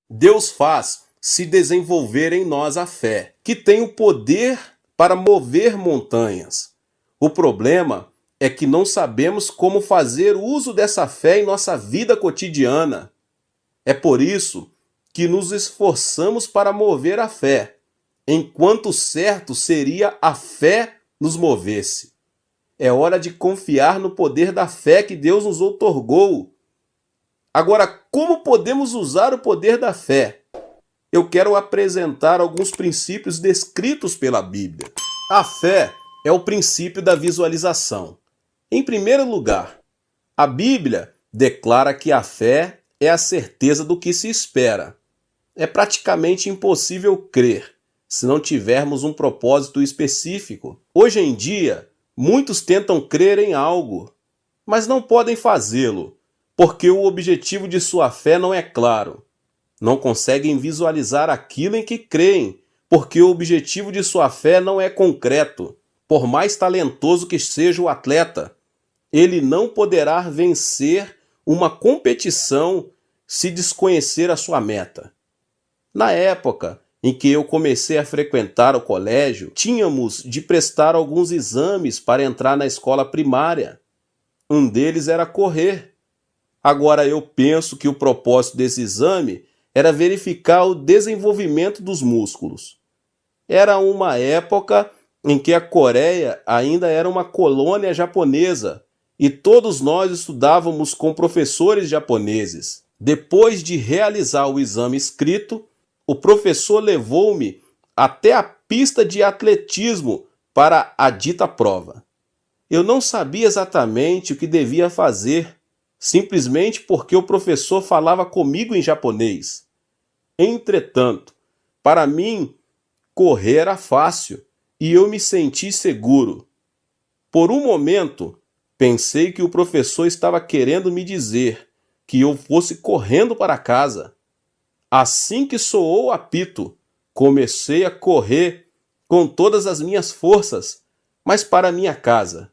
Deus faz se desenvolver em nós a fé, que tem o poder para mover montanhas. O problema é que não sabemos como fazer uso dessa fé em nossa vida cotidiana. É por isso que nos esforçamos para mover a fé, enquanto certo seria a fé nos movesse. É hora de confiar no poder da fé que Deus nos outorgou. Agora, como podemos usar o poder da fé? Eu quero apresentar alguns princípios descritos pela Bíblia. A fé é o princípio da visualização. Em primeiro lugar, a Bíblia declara que a fé é a certeza do que se espera. É praticamente impossível crer se não tivermos um propósito específico. Hoje em dia, muitos tentam crer em algo, mas não podem fazê-lo, porque o objetivo de sua fé não é claro. Não conseguem visualizar aquilo em que creem, porque o objetivo de sua fé não é concreto. Por mais talentoso que seja o atleta, ele não poderá vencer uma competição se desconhecer a sua meta. Na época em que eu comecei a frequentar o colégio, tínhamos de prestar alguns exames para entrar na escola primária. Um deles era correr. Agora eu penso que o propósito desse exame era verificar o desenvolvimento dos músculos. Era uma época em que a Coreia ainda era uma colônia japonesa e todos nós estudávamos com professores japoneses. Depois de realizar o exame escrito, o professor levou-me até a pista de atletismo para a dita prova. Eu não sabia exatamente o que devia fazer, simplesmente porque o professor falava comigo em japonês. Entretanto, para mim, correr era fácil e eu me senti seguro. Por um momento, pensei que o professor estava querendo me dizer que eu fosse correndo para casa. Assim que soou o apito, comecei a correr com todas as minhas forças, mas para minha casa.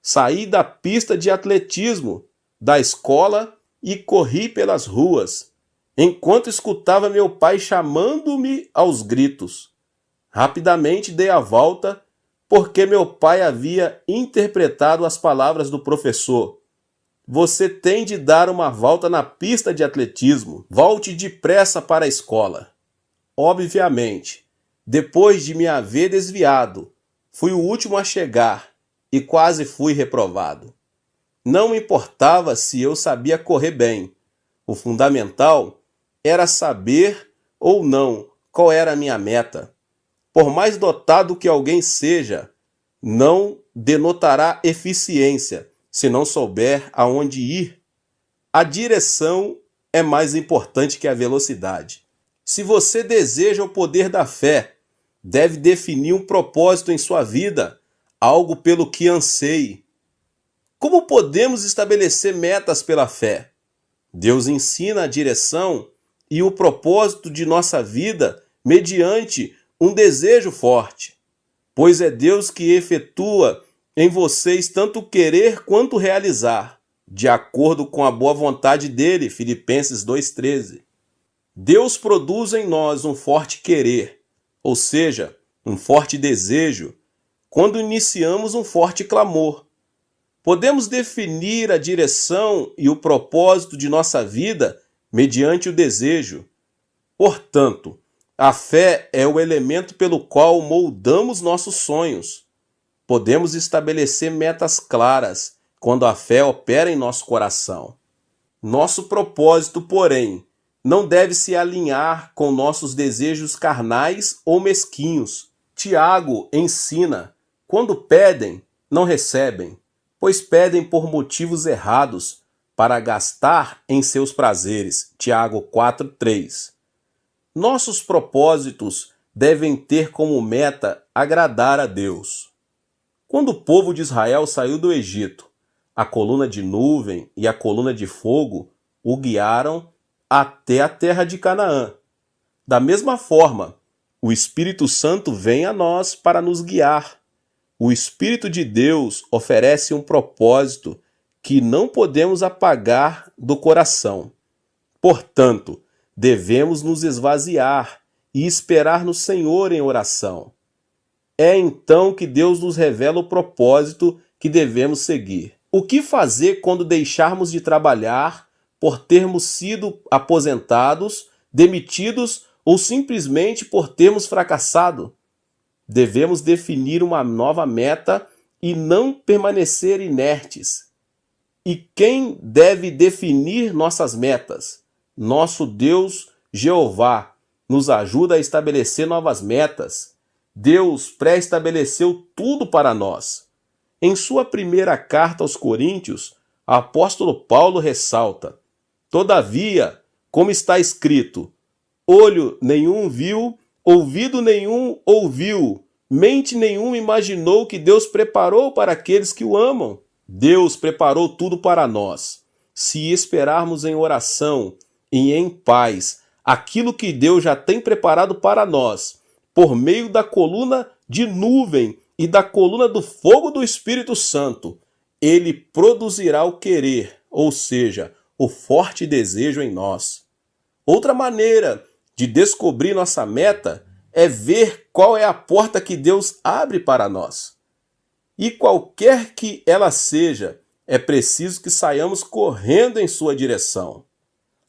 Saí da pista de atletismo da escola e corri pelas ruas, enquanto escutava meu pai chamando-me aos gritos. Rapidamente dei a volta, porque meu pai havia interpretado as palavras do professor. Você tem de dar uma volta na pista de atletismo. Volte depressa para a escola. Obviamente, depois de me haver desviado, fui o último a chegar e quase fui reprovado. Não importava se eu sabia correr bem. O fundamental era saber ou não qual era a minha meta. Por mais dotado que alguém seja, não denotará eficiência se não souber aonde ir. A direção é mais importante que a velocidade. Se você deseja o poder da fé, deve definir um propósito em sua vida, algo pelo que anseie. Como podemos estabelecer metas pela fé? Deus ensina a direção e o propósito de nossa vida mediante um desejo forte, pois é Deus que efetua em vocês tanto querer quanto realizar, de acordo com a boa vontade dele, Filipenses 2,13. Deus produz em nós um forte querer, ou seja, um forte desejo, quando iniciamos um forte clamor. Podemos definir a direção e o propósito de nossa vida mediante o desejo. Portanto, a fé é o elemento pelo qual moldamos nossos sonhos. Podemos estabelecer metas claras quando a fé opera em nosso coração. Nosso propósito, porém, não deve se alinhar com nossos desejos carnais ou mesquinhos. Tiago ensina: quando pedem, não recebem, pois pedem por motivos errados, para gastar em seus prazeres. Tiago 4,3. Nossos propósitos devem ter como meta agradar a Deus. Quando o povo de Israel saiu do Egito, a coluna de nuvem e a coluna de fogo o guiaram até a terra de Canaã. Da mesma forma, o Espírito Santo vem a nós para nos guiar. O Espírito de Deus oferece um propósito que não podemos apagar do coração. Portanto, devemos nos esvaziar e esperar no Senhor em oração. É então que Deus nos revela o propósito que devemos seguir. O que fazer quando deixarmos de trabalhar por termos sido aposentados, demitidos ou simplesmente por termos fracassado? Devemos definir uma nova meta e não permanecer inertes. E quem deve definir nossas metas? Nosso Deus, Jeová, nos ajuda a estabelecer novas metas. Deus pré-estabeleceu tudo para nós. Em sua primeira carta aos Coríntios, o apóstolo Paulo ressalta: todavia, como está escrito, olho nenhum viu, ouvido nenhum ouviu, mente nenhuma imaginou que Deus preparou para aqueles que o amam. Deus preparou tudo para nós. Se esperarmos em oração e em paz aquilo que Deus já tem preparado para nós, por meio da coluna de nuvem e da coluna do fogo do Espírito Santo, ele produzirá o querer, ou seja, o forte desejo em nós. Outra maneira de descobrir nossa meta é ver qual é a porta que Deus abre para nós. E qualquer que ela seja, é preciso que saiamos correndo em sua direção.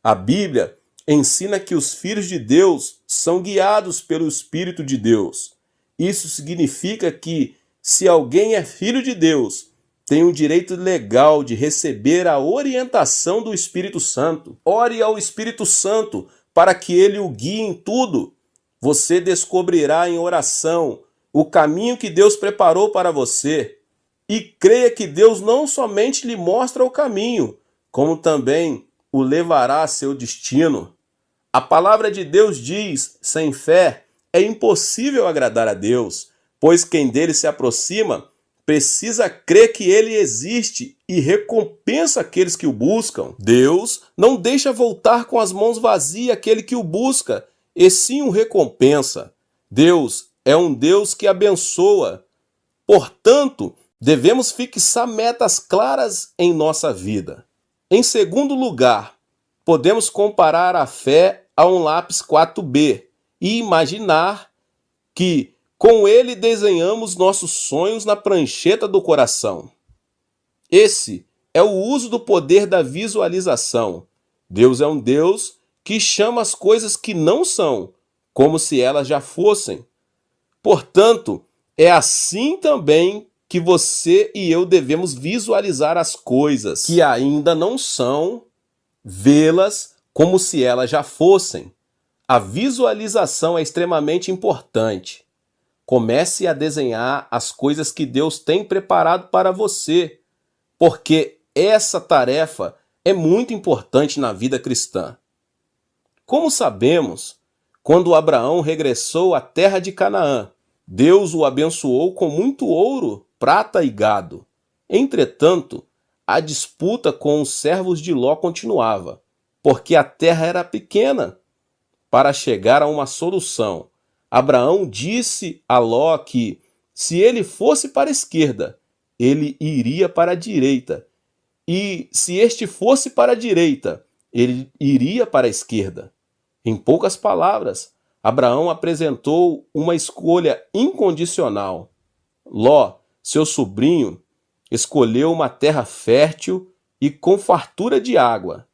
A Bíblia ensina que os filhos de Deus são guiados pelo Espírito de Deus. Isso significa que, se alguém é filho de Deus, tem o direito legal de receber a orientação do Espírito Santo. Ore ao Espírito Santo para que ele o guie em tudo. Você descobrirá em oração o caminho que Deus preparou para você. E creia que Deus não somente lhe mostra o caminho, como também o levará a seu destino. A palavra de Deus diz: sem fé é impossível agradar a Deus, pois quem dele se aproxima precisa crer que ele existe e recompensa aqueles que o buscam. Deus não deixa voltar com as mãos vazias aquele que o busca, e sim o recompensa. Deus é um Deus que abençoa. Portanto, devemos fixar metas claras em nossa vida. Em segundo lugar, podemos comparar a fé a um lápis 4B e imaginar que com ele desenhamos nossos sonhos na prancheta do coração. Esse é o uso do poder da visualização. Deus é um Deus que chama as coisas que não são, como se elas já fossem. Portanto, é assim também que você e eu devemos visualizar as coisas que ainda não são, vê-las como se elas já fossem. A visualização é extremamente importante. Comece a desenhar as coisas que Deus tem preparado para você, porque essa tarefa é muito importante na vida cristã. Como sabemos, quando Abraão regressou à terra de Canaã, Deus o abençoou com muito ouro, prata e gado. Entretanto, a disputa com os servos de Ló continuava, porque a terra era pequena. Para chegar a uma solução, Abraão disse a Ló que, se ele fosse para a esquerda, ele iria para a direita, e se este fosse para a direita, ele iria para a esquerda. Em poucas palavras, Abraão apresentou uma escolha incondicional. Ló, seu sobrinho, escolheu uma terra fértil e com fartura de água.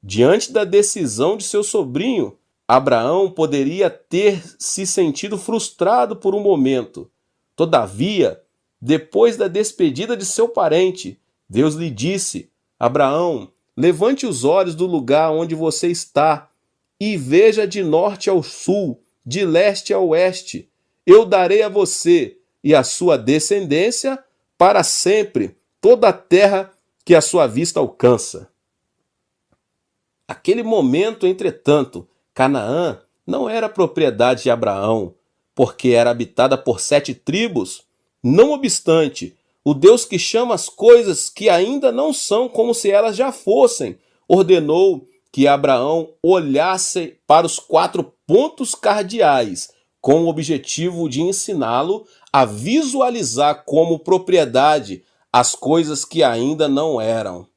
Diante da decisão de seu sobrinho, Abraão poderia ter se sentido frustrado por um momento. Todavia, depois da despedida de seu parente, Deus lhe disse: Abraão, levante os olhos do lugar onde você está e veja de norte ao sul, de leste a oeste. Eu darei a você e a sua descendência para sempre toda a terra que a sua vista alcança. Aquele momento, entretanto, Canaã não era propriedade de Abraão, porque era habitada por 7 tribos. Não obstante, o Deus que chama as coisas que ainda não são como se elas já fossem, ordenou que Abraão olhasse para os 4 pontos cardeais, com o objetivo de ensiná-lo a visualizar como propriedade as coisas que ainda não eram.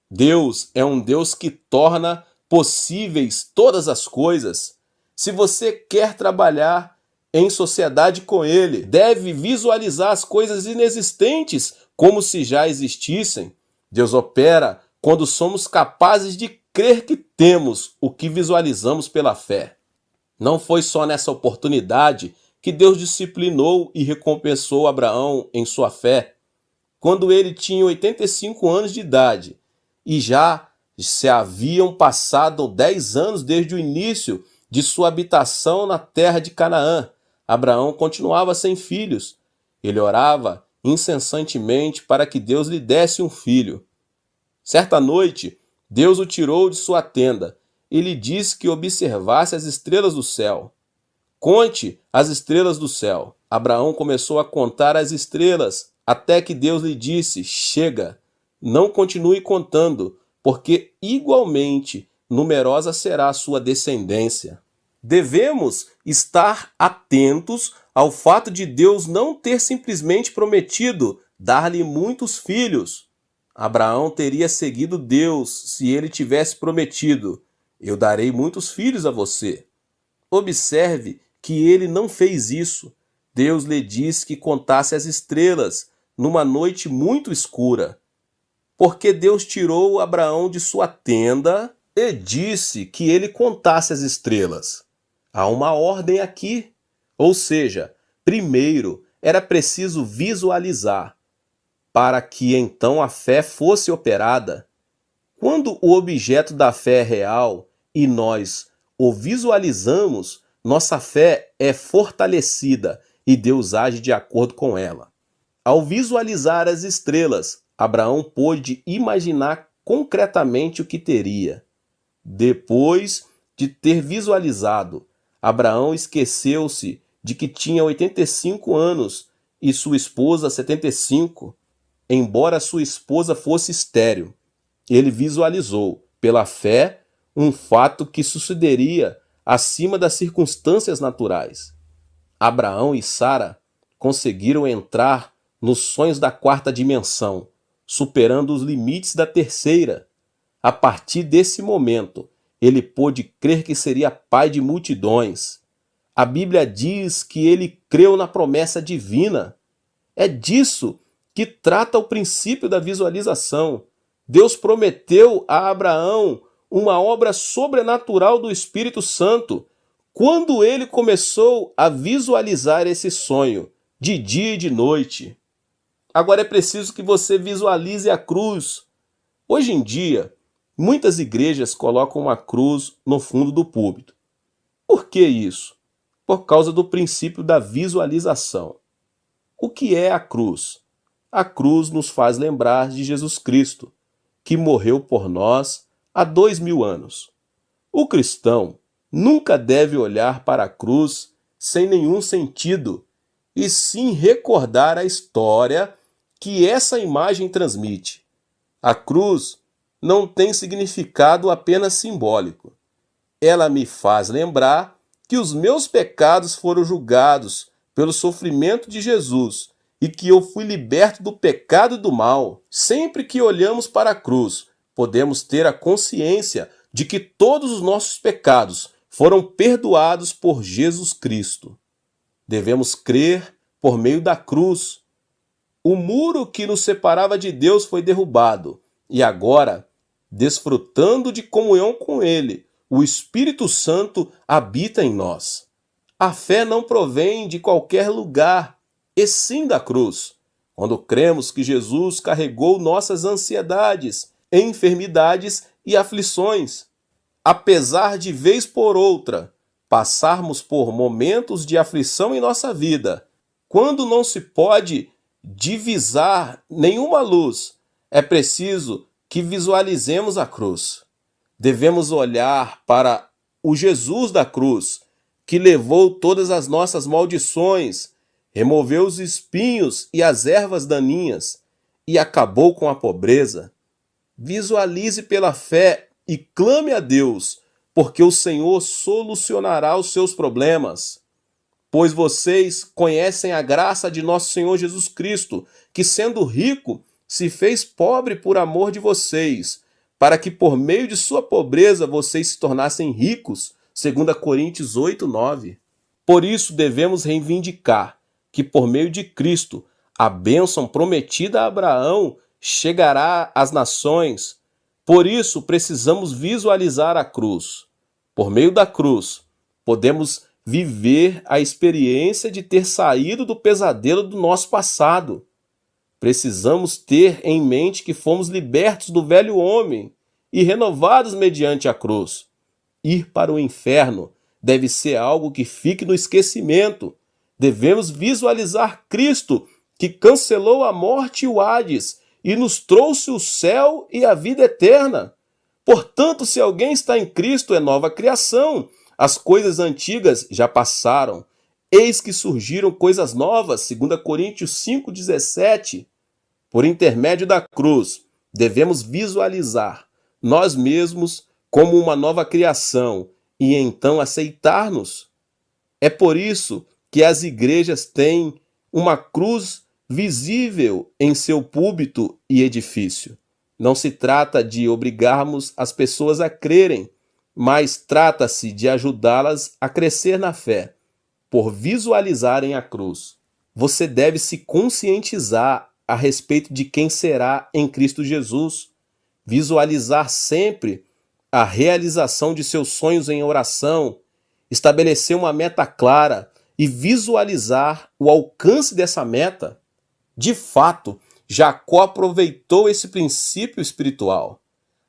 Deus é um Deus que torna possíveis todas as coisas, se você quer trabalhar em sociedade com Ele, deve visualizar as coisas inexistentes como se já existissem. Deus opera quando somos capazes de crer que temos o que visualizamos pela fé. Não foi só nessa oportunidade que Deus disciplinou e recompensou Abraão em sua fé, quando ele tinha 85 anos de idade e já se haviam passado 10 anos desde o início de sua habitação na terra de Canaã. Abraão continuava sem filhos. Ele orava incessantemente para que Deus lhe desse um filho. Certa noite, Deus o tirou de sua tenda e lhe disse que observasse as estrelas do céu. Conte as estrelas do céu. Abraão começou a contar as estrelas, até que Deus lhe disse: chega, não continue contando, porque igualmente numerosa será a sua descendência. Devemos estar atentos ao fato de Deus não ter simplesmente prometido dar-lhe muitos filhos. Abraão teria seguido Deus se ele tivesse prometido: eu darei muitos filhos a você. Observe que ele não fez isso. Deus lhe disse que contasse as estrelas numa noite muito escura. Porque Deus tirou Abraão de sua tenda e disse que ele contasse as estrelas. Há uma ordem aqui. Ou seja, primeiro era preciso visualizar, para que então a fé fosse operada. Quando o objeto da fé é real e nós o visualizamos, nossa fé é fortalecida e Deus age de acordo com ela. Ao visualizar as estrelas, Abraão pôde imaginar concretamente o que teria. Depois de ter visualizado, Abraão esqueceu-se de que tinha 85 anos e sua esposa 75, embora sua esposa fosse estéril. Ele visualizou, pela fé, um fato que sucederia acima das circunstâncias naturais. Abraão e Sara conseguiram entrar nos sonhos da quarta dimensão, superando os limites da terceira. A partir desse momento, ele pôde crer que seria pai de multidões. A Bíblia diz que ele creu na promessa divina. É disso que trata o princípio da visualização. Deus prometeu a Abraão uma obra sobrenatural do Espírito Santo quando ele começou a visualizar esse sonho, de dia e de noite. Agora é preciso que você visualize a cruz. Hoje em dia, muitas igrejas colocam uma cruz no fundo do púlpito. Por que isso? Por causa do princípio da visualização. O que é a cruz? A cruz nos faz lembrar de Jesus Cristo, que morreu por nós há 2000 anos. O cristão nunca deve olhar para a cruz sem nenhum sentido, e sim recordar a história que essa imagem transmite. A cruz não tem significado apenas simbólico. Ela me faz lembrar que os meus pecados foram julgados pelo sofrimento de Jesus e que eu fui liberto do pecado e do mal. Sempre que olhamos para a cruz, podemos ter a consciência de que todos os nossos pecados foram perdoados por Jesus Cristo. Devemos crer por meio da cruz. O muro que nos separava de Deus foi derrubado e agora, desfrutando de comunhão com Ele, o Espírito Santo habita em nós. A fé não provém de qualquer lugar, e sim da cruz. Quando cremos que Jesus carregou nossas ansiedades, enfermidades e aflições, apesar de vez por outra passarmos por momentos de aflição em nossa vida, quando não se pode divisar nenhuma luz, é preciso que visualizemos a cruz. Devemos olhar para o Jesus da cruz, que levou todas as nossas maldições, removeu os espinhos e as ervas daninhas e acabou com a pobreza. Visualize pela fé e clame a Deus, porque o Senhor solucionará os seus problemas. Pois vocês conhecem a graça de nosso Senhor Jesus Cristo, que sendo rico, se fez pobre por amor de vocês, para que por meio de sua pobreza vocês se tornassem ricos, 2 Coríntios 8, 9. Por isso devemos reivindicar que por meio de Cristo a bênção prometida a Abraão chegará às nações. Por isso precisamos visualizar a cruz. Por meio da cruz, podemos viver a experiência de ter saído do pesadelo do nosso passado. Precisamos ter em mente que fomos libertos do velho homem e renovados mediante a cruz. Ir para o inferno deve ser algo que fique no esquecimento. Devemos visualizar Cristo, que cancelou a morte e o Hades e nos trouxe o céu e a vida eterna. Portanto, se alguém está em Cristo, é nova criação. As coisas antigas já passaram. Eis que surgiram coisas novas, 2 Coríntios 5,17. Por intermédio da cruz, devemos visualizar nós mesmos como uma nova criação e então aceitar-nos. É por isso que as igrejas têm uma cruz visível em seu púlpito e edifício. Não se trata de obrigarmos as pessoas a crerem, mas trata-se de ajudá-las a crescer na fé, por visualizarem a cruz. Você deve se conscientizar a respeito de quem será em Cristo Jesus, visualizar sempre a realização de seus sonhos em oração, estabelecer uma meta clara e visualizar o alcance dessa meta. De fato, Jacó aproveitou esse princípio espiritual.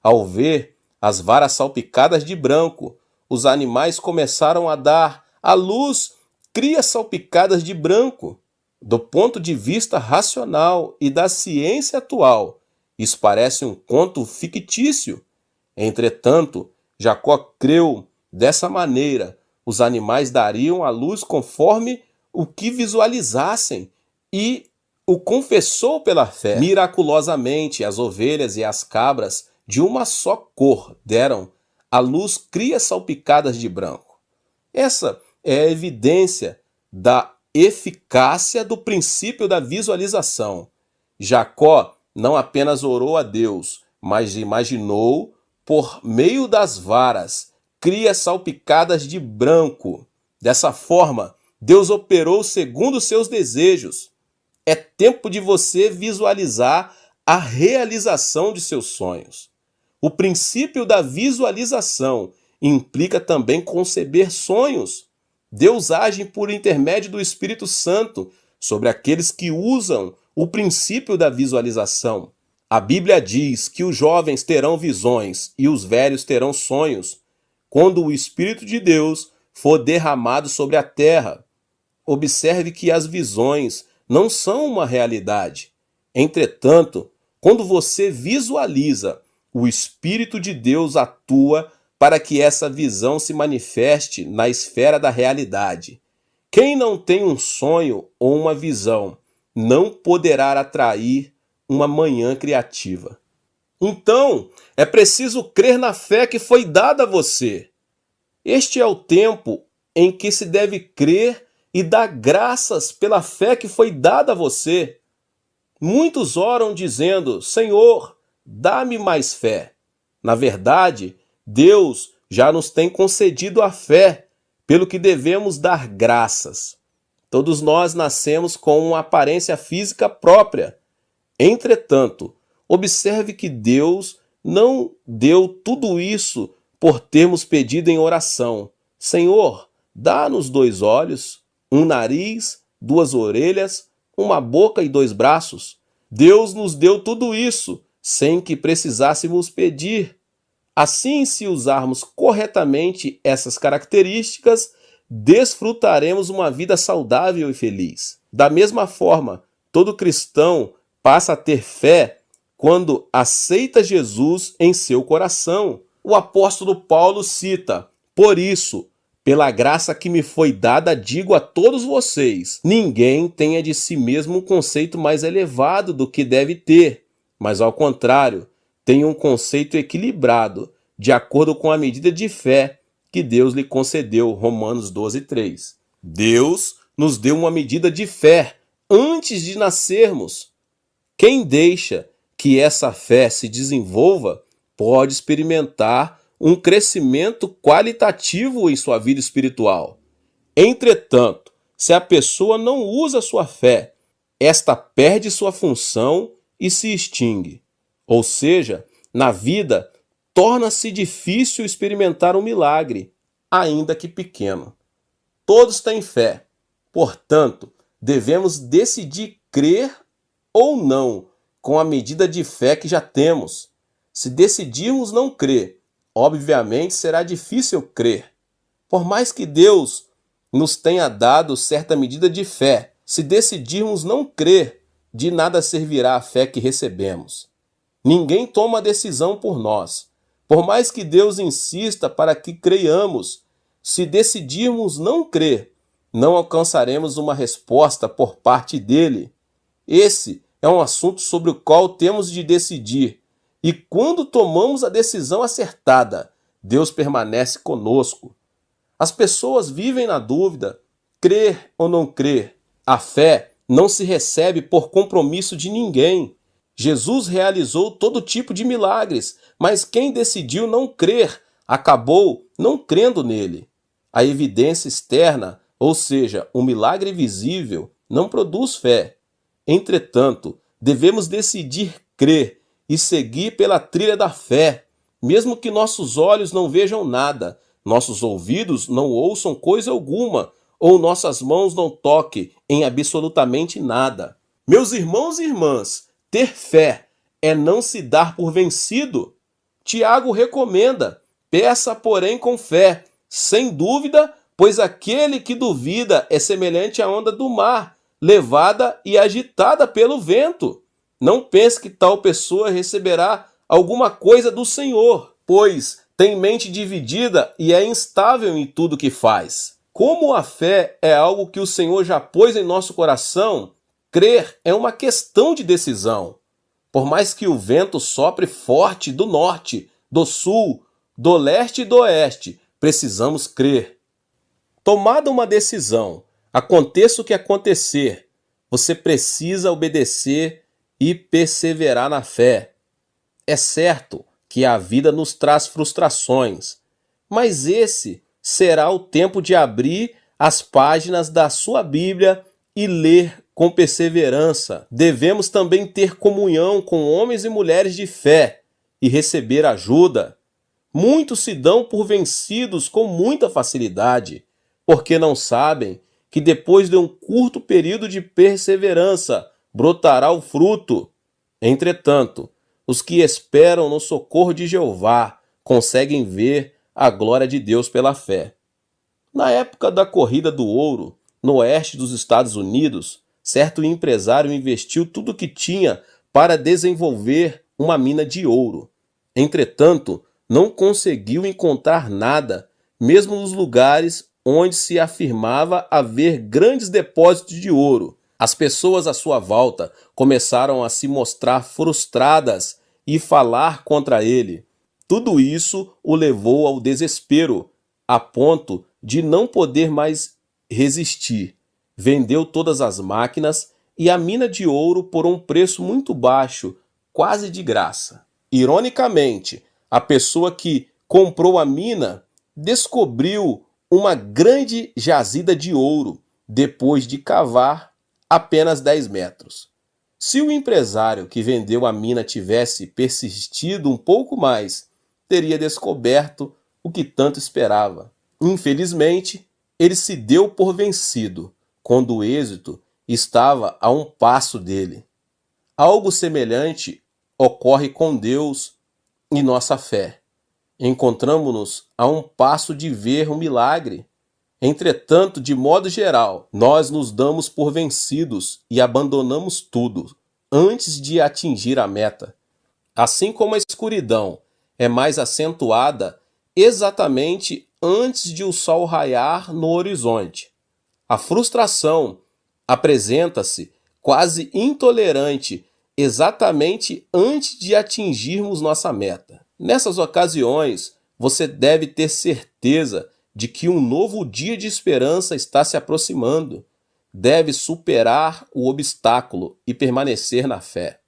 Ao ver as varas salpicadas de branco, os animais começaram a dar à luz crias salpicadas de branco. Do ponto de vista racional e da ciência atual, isso parece um conto fictício. Entretanto, Jacó creu dessa maneira. Os animais dariam à luz conforme o que visualizassem e o confessou pela fé. Miraculosamente, as ovelhas e as cabras de uma só cor deram à luz crias salpicadas de branco. Essa é a evidência da eficácia do princípio da visualização. Jacó não apenas orou a Deus, mas imaginou, por meio das varas, crias salpicadas de branco. Dessa forma, Deus operou segundo seus desejos. É tempo de você visualizar a realização de seus sonhos. O princípio da visualização implica também conceber sonhos. Deus age por intermédio do Espírito Santo sobre aqueles que usam o princípio da visualização. A Bíblia diz que os jovens terão visões e os velhos terão sonhos, quando o Espírito de Deus for derramado sobre a terra. Observe que as visões não são uma realidade. Entretanto, quando você visualiza, o Espírito de Deus atua para que essa visão se manifeste na esfera da realidade. Quem não tem um sonho ou uma visão não poderá atrair uma manhã criativa. Então, é preciso crer na fé que foi dada a você. Este é o tempo em que se deve crer e dar graças pela fé que foi dada a você. Muitos oram dizendo: Senhor, dá-me mais fé. Na verdade, Deus já nos tem concedido a fé, pelo que devemos dar graças. Todos nós nascemos com uma aparência física própria. Entretanto, observe que Deus não deu tudo isso por termos pedido em oração: Senhor, dá-nos 2 olhos, um nariz, 2 orelhas, uma boca e 2 braços. Deus nos deu tudo isso sem que precisássemos pedir. Assim, se usarmos corretamente essas características, desfrutaremos uma vida saudável e feliz. Da mesma forma, todo cristão passa a ter fé quando aceita Jesus em seu coração. O apóstolo Paulo cita: Por isso, pela graça que me foi dada, digo a todos vocês, ninguém tenha de si mesmo um conceito mais elevado do que deve ter, mas ao contrário, tenha um conceito equilibrado, de acordo com a medida de fé que Deus lhe concedeu. Romanos 12:3. Deus nos deu uma medida de fé antes de nascermos. Quem deixa que essa fé se desenvolva pode experimentar um crescimento qualitativo em sua vida espiritual. Entretanto, se a pessoa não usa sua fé, esta perde sua função e se extingue. Ou seja, na vida, torna-se difícil experimentar um milagre, ainda que pequeno. Todos têm fé, portanto, devemos decidir crer ou não com a medida de fé que já temos. Se decidirmos não crer, obviamente será difícil crer. Por mais que Deus nos tenha dado certa medida de fé, se decidirmos não crer, de nada servirá a fé que recebemos. Ninguém toma a decisão por nós. Por mais que Deus insista para que creiamos, se decidirmos não crer, não alcançaremos uma resposta por parte dele. Esse é um assunto sobre o qual temos de decidir. E quando tomamos a decisão acertada, Deus permanece conosco. As pessoas vivem na dúvida, crer ou não crer. A fé não se recebe por compromisso de ninguém. Jesus realizou todo tipo de milagres, mas quem decidiu não crer, acabou não crendo nele. A evidência externa, ou seja, o milagre visível, não produz fé. Entretanto, devemos decidir crer e seguir pela trilha da fé, mesmo que nossos olhos não vejam nada, nossos ouvidos não ouçam coisa alguma, ou nossas mãos não toquem em absolutamente nada. Meus irmãos e irmãs, ter fé é não se dar por vencido. Tiago recomenda: peça, porém, com fé, sem dúvida, pois aquele que duvida é semelhante à onda do mar, levada e agitada pelo vento. Não pense que tal pessoa receberá alguma coisa do Senhor, pois tem mente dividida e é instável em tudo que faz. Como a fé é algo que o Senhor já pôs em nosso coração, crer é uma questão de decisão. Por mais que o vento sopre forte do norte, do sul, do leste e do oeste, precisamos crer. Tomada uma decisão, aconteça o que acontecer, você precisa obedecer e perseverar na fé. É certo que a vida nos traz frustrações, mas esse será o tempo de abrir as páginas da sua Bíblia e ler com perseverança. Devemos também ter comunhão com homens e mulheres de fé e receber ajuda. Muitos se dão por vencidos com muita facilidade, porque não sabem que depois de um curto período de perseverança brotará o fruto. Entretanto, os que esperam no socorro de Jeová conseguem ver a glória de Deus pela fé. Na época da corrida do ouro, no oeste dos Estados Unidos, certo empresário investiu tudo o que tinha para desenvolver uma mina de ouro. Entretanto, não conseguiu encontrar nada, mesmo nos lugares onde se afirmava haver grandes depósitos de ouro. As pessoas à sua volta começaram a se mostrar frustradas e falar contra ele. Tudo isso o levou ao desespero, a ponto de não poder mais resistir. Vendeu todas as máquinas e a mina de ouro por um preço muito baixo, quase de graça. Ironicamente, a pessoa que comprou a mina descobriu uma grande jazida de ouro depois de cavar apenas 10 metros. Se o empresário que vendeu a mina tivesse persistido um pouco mais, teria descoberto o que tanto esperava. Infelizmente, ele se deu por vencido, quando o êxito estava a um passo dele. Algo semelhante ocorre com Deus e nossa fé. Encontramos-nos a um passo de ver um milagre. Entretanto, de modo geral, nós nos damos por vencidos e abandonamos tudo antes de atingir a meta. Assim como a escuridão é mais acentuada exatamente antes de o sol raiar no horizonte, a frustração apresenta-se quase intolerante exatamente antes de atingirmos nossa meta. Nessas ocasiões, você deve ter certeza de que um novo dia de esperança está se aproximando. Deve superar o obstáculo e permanecer na fé.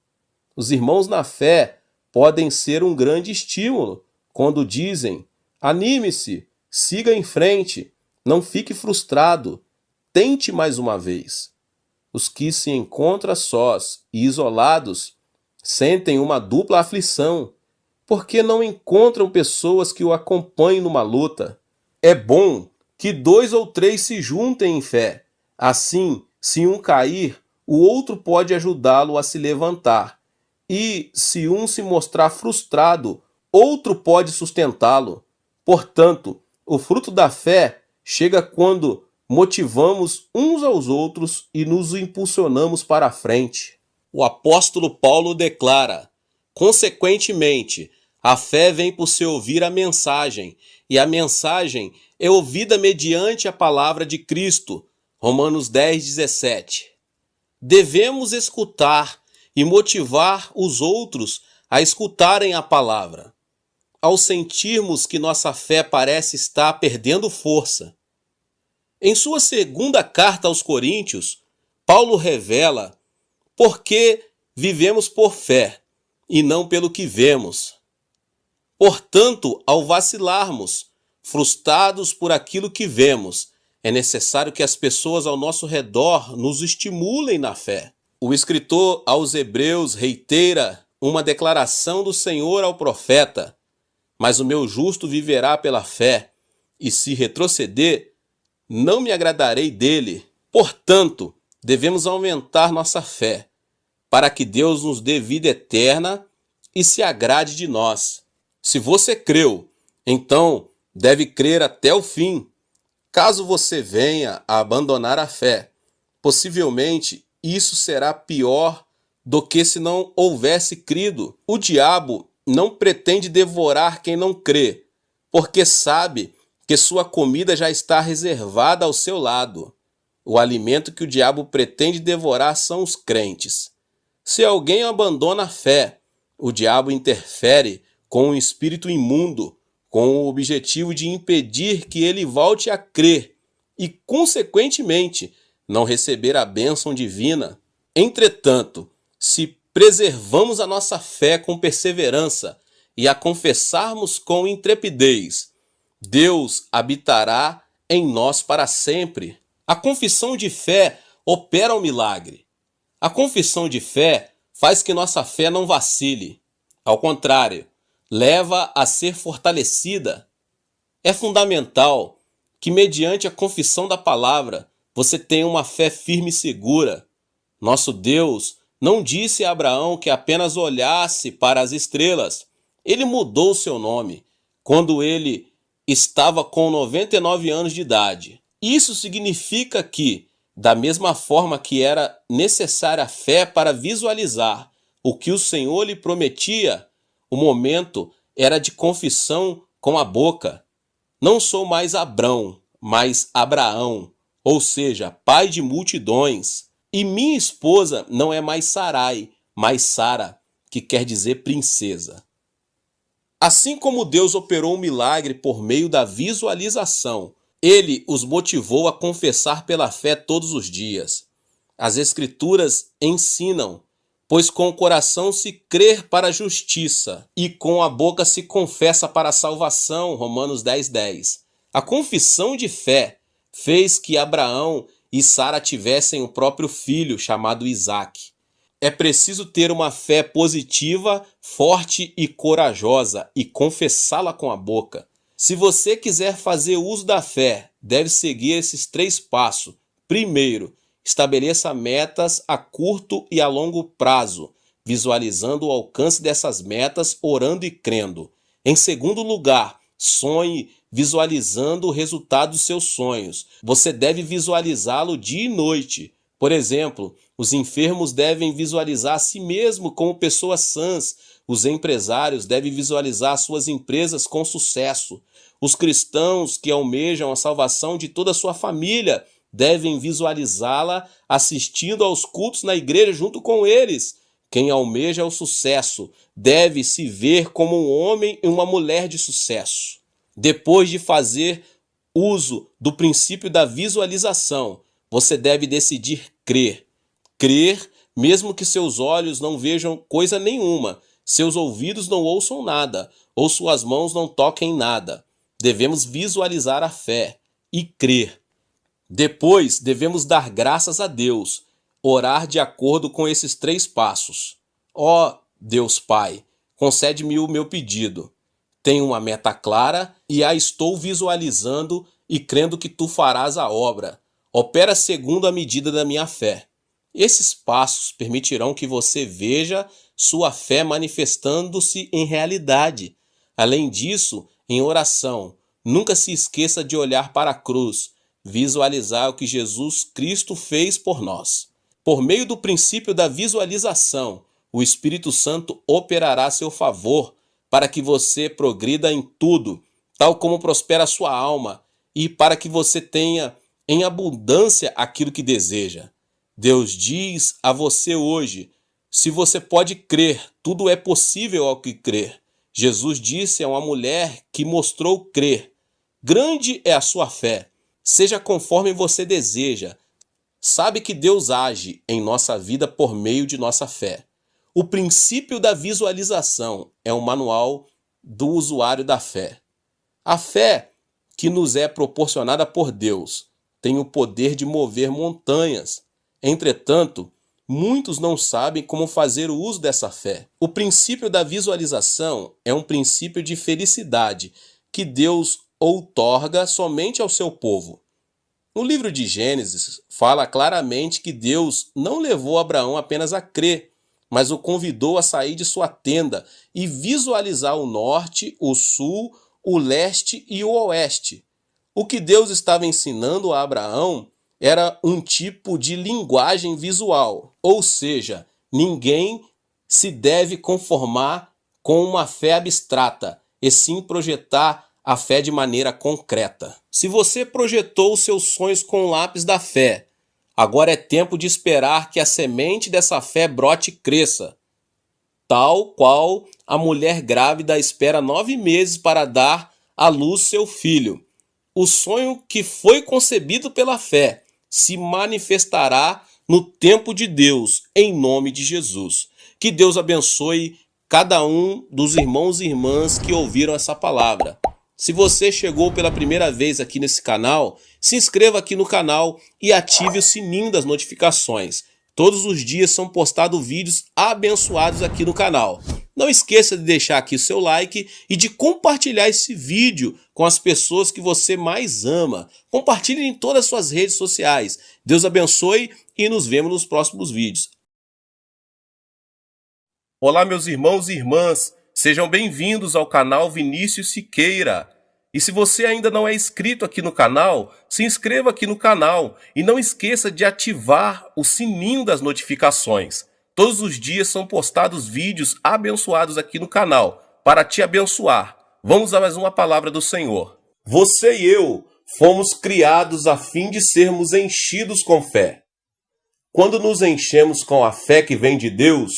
Os irmãos na fé podem ser um grande estímulo quando dizem: anime-se, siga em frente, não fique frustrado, tente mais uma vez. Os que se encontram sós e isolados sentem uma dupla aflição, porque não encontram pessoas que o acompanhem numa luta. É bom que 2 ou 3 se juntem em fé. Assim, se um cair, o outro pode ajudá-lo a se levantar. E, se um se mostrar frustrado, outro pode sustentá-lo. Portanto, o fruto da fé chega quando motivamos uns aos outros e nos impulsionamos para a frente. O apóstolo Paulo declara: consequentemente, a fé vem por se ouvir a mensagem, e a mensagem é ouvida mediante a palavra de Cristo. Romanos 10:17. Devemos escutar e motivar os outros a escutarem a palavra. Ao sentirmos que nossa fé parece estar perdendo força. Em sua segunda carta aos Coríntios, Paulo revela por que vivemos por fé e não pelo que vemos. Portanto, ao vacilarmos, frustrados por aquilo que vemos, é necessário que as pessoas ao nosso redor nos estimulem na fé. O escritor aos Hebreus reitera uma declaração do Senhor ao profeta: mas o meu justo viverá pela fé, e se retroceder, não me agradarei dele. Portanto, devemos aumentar nossa fé, para que Deus nos dê vida eterna e se agrade de nós. Se você creu, então deve crer até o fim. Caso você venha a abandonar a fé, possivelmente isso será pior do que se não houvesse crido. O diabo não pretende devorar quem não crê, porque sabe que sua comida já está reservada ao seu lado. O alimento que o diabo pretende devorar são os crentes. Se alguém abandona a fé, o diabo interfere com um espírito imundo, com o objetivo de impedir que ele volte a crer e, consequentemente, não receber a bênção divina. Entretanto, se preservamos a nossa fé com perseverança e a confessarmos com intrepidez, Deus habitará em nós para sempre. A confissão de fé opera um milagre. A confissão de fé faz que nossa fé não vacile. Ao contrário, leva a ser fortalecida. É fundamental que, mediante a confissão da palavra, você tenha uma fé firme e segura. Nosso Deus não disse a Abraão que apenas olhasse para as estrelas. Ele mudou seu nome quando ele estava com 99 anos de idade. Isso significa que, da mesma forma que era necessária a fé para visualizar o que o Senhor lhe prometia, o momento era de confissão com a boca. Não sou mais Abrão, mas Abraão, ou seja, pai de multidões. E minha esposa não é mais Sarai, mas Sara, que quer dizer princesa. Assim como Deus operou um milagre por meio da visualização, ele os motivou a confessar pela fé todos os dias. As Escrituras ensinam: pois com o coração se crê para a justiça, e com a boca se confessa para a salvação. Romanos 10:10. A confissão de fé fez que Abraão e Sara tivessem o próprio filho, chamado Isaque. É preciso ter uma fé positiva, forte e corajosa, e confessá-la com a boca. Se você quiser fazer uso da fé, deve seguir esses 3 passos. Primeiro, estabeleça metas a curto e a longo prazo, visualizando o alcance dessas metas, orando e crendo. Em segundo lugar, sonhe visualizando o resultado dos seus sonhos. Você deve visualizá-lo dia e noite. Por exemplo, os enfermos devem visualizar a si mesmo como pessoas sãs. Os empresários devem visualizar suas empresas com sucesso. Os cristãos que almejam a salvação de toda a sua família devem visualizá-la assistindo aos cultos na igreja junto com eles. Quem almeja o sucesso deve se ver como um homem e uma mulher de sucesso. Depois de fazer uso do princípio da visualização, você deve decidir crer. Crer, mesmo que seus olhos não vejam coisa nenhuma, seus ouvidos não ouçam nada, ou suas mãos não toquem nada. Devemos visualizar a fé e crer. Depois, devemos dar graças a Deus, orar de acordo com esses 3 passos. Ó Deus Pai, concede-me o meu pedido. Tenho uma meta clara e a estou visualizando e crendo que tu farás a obra. Opera segundo a medida da minha fé. Esses passos permitirão que você veja sua fé manifestando-se em realidade. Além disso, em oração, nunca se esqueça de olhar para a cruz, visualizar o que Jesus Cristo fez por nós. Por meio do princípio da visualização, o Espírito Santo operará a seu favor para que você progrida em tudo, tal como prospera a sua alma, e para que você tenha em abundância aquilo que deseja. Deus diz a você hoje: se você pode crer, tudo é possível ao que crer. Jesus disse a uma mulher que mostrou crer: grande é a sua fé, seja conforme você deseja. Sabe que Deus age em nossa vida por meio de nossa fé. O princípio da visualização é um manual do usuário da fé. A fé que nos é proporcionada por Deus tem o poder de mover montanhas. Entretanto, muitos não sabem como fazer o uso dessa fé. O princípio da visualização é um princípio de felicidade que Deus outorga somente ao seu povo. No livro de Gênesis, fala claramente que Deus não levou Abraão apenas a crer, mas o convidou a sair de sua tenda e visualizar o norte, o sul, o leste e o oeste. O que Deus estava ensinando a Abraão era um tipo de linguagem visual, ou seja, ninguém se deve conformar com uma fé abstrata, e sim projetar a fé de maneira concreta. Se você projetou os seus sonhos com o lápis da fé, agora é tempo de esperar que a semente dessa fé brote e cresça. Tal qual a mulher grávida espera 9 meses para dar à luz seu filho. O sonho que foi concebido pela fé se manifestará no tempo de Deus, em nome de Jesus. Que Deus abençoe cada um dos irmãos e irmãs que ouviram essa palavra. Se você chegou pela primeira vez aqui nesse canal, se inscreva aqui no canal e ative o sininho das notificações. Todos os dias são postados vídeos abençoados aqui no canal. Não esqueça de deixar aqui o seu like e de compartilhar esse vídeo com as pessoas que você mais ama. Compartilhe em todas as suas redes sociais. Deus abençoe e nos vemos nos próximos vídeos. Olá, meus irmãos e irmãs. Sejam bem-vindos ao canal Vinícius Siqueira. E se você ainda não é inscrito aqui no canal, se inscreva aqui no canal e não esqueça de ativar o sininho das notificações. Todos os dias são postados vídeos abençoados aqui no canal para te abençoar. Vamos a mais uma palavra do Senhor. Você e eu fomos criados a fim de sermos enchidos com fé. Quando nos enchemos com a fé que vem de Deus,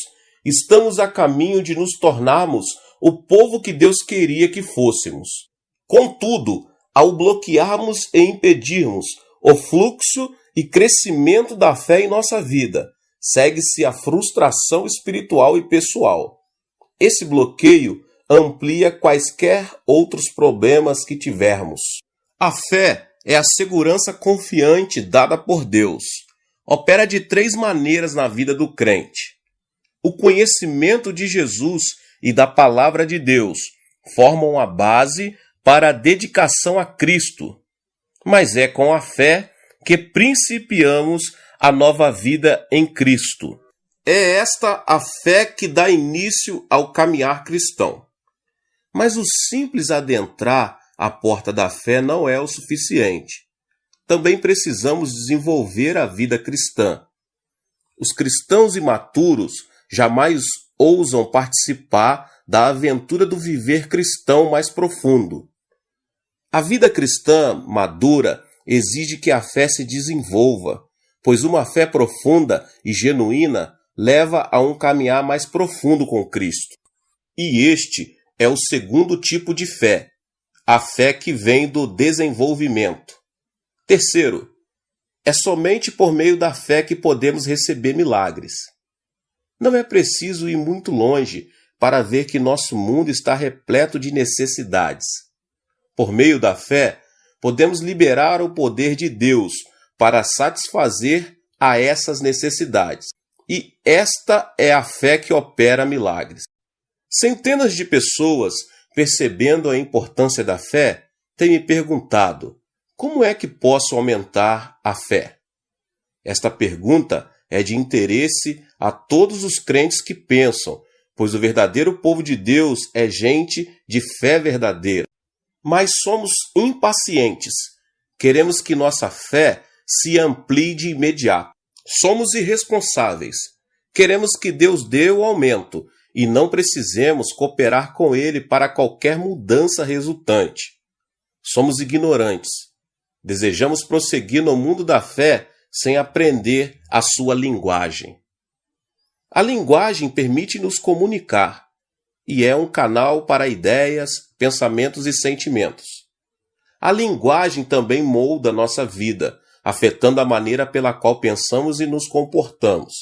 estamos a caminho de nos tornarmos o povo que Deus queria que fôssemos. Contudo, ao bloquearmos e impedirmos o fluxo e crescimento da fé em nossa vida, segue-se a frustração espiritual e pessoal. Esse bloqueio amplia quaisquer outros problemas que tivermos. A fé é a segurança confiante dada por Deus. Opera de 3 maneiras na vida do crente. O conhecimento de Jesus e da palavra de Deus formam a base para a dedicação a Cristo, mas é com a fé que principiamos a nova vida em Cristo. É esta a fé que dá início ao caminhar cristão. Mas o simples adentrar a porta da fé não é o suficiente. Também precisamos desenvolver a vida cristã. Os cristãos imaturos jamais ousam participar da aventura do viver cristão mais profundo. A vida cristã madura exige que a fé se desenvolva, pois uma fé profunda e genuína leva a um caminhar mais profundo com Cristo. E este é o segundo tipo de fé, a fé que vem do desenvolvimento. Terceiro, é somente por meio da fé que podemos receber milagres. Não é preciso ir muito longe para ver que nosso mundo está repleto de necessidades. Por meio da fé, podemos liberar o poder de Deus para satisfazer a essas necessidades. E esta é a fé que opera milagres. Centenas de pessoas, percebendo a importância da fé, têm me perguntado: como é que posso aumentar a fé? Esta pergunta é de interesse a todos os crentes que pensam, pois o verdadeiro povo de Deus é gente de fé verdadeira. Mas somos impacientes. Queremos que nossa fé se amplie de imediato. Somos irresponsáveis. Queremos que Deus dê o aumento e não precisemos cooperar com Ele para qualquer mudança resultante. Somos ignorantes. Desejamos prosseguir no mundo da fé sem aprender a sua linguagem. A linguagem permite nos comunicar e é um canal para ideias, pensamentos e sentimentos. A linguagem também molda nossa vida, afetando a maneira pela qual pensamos e nos comportamos.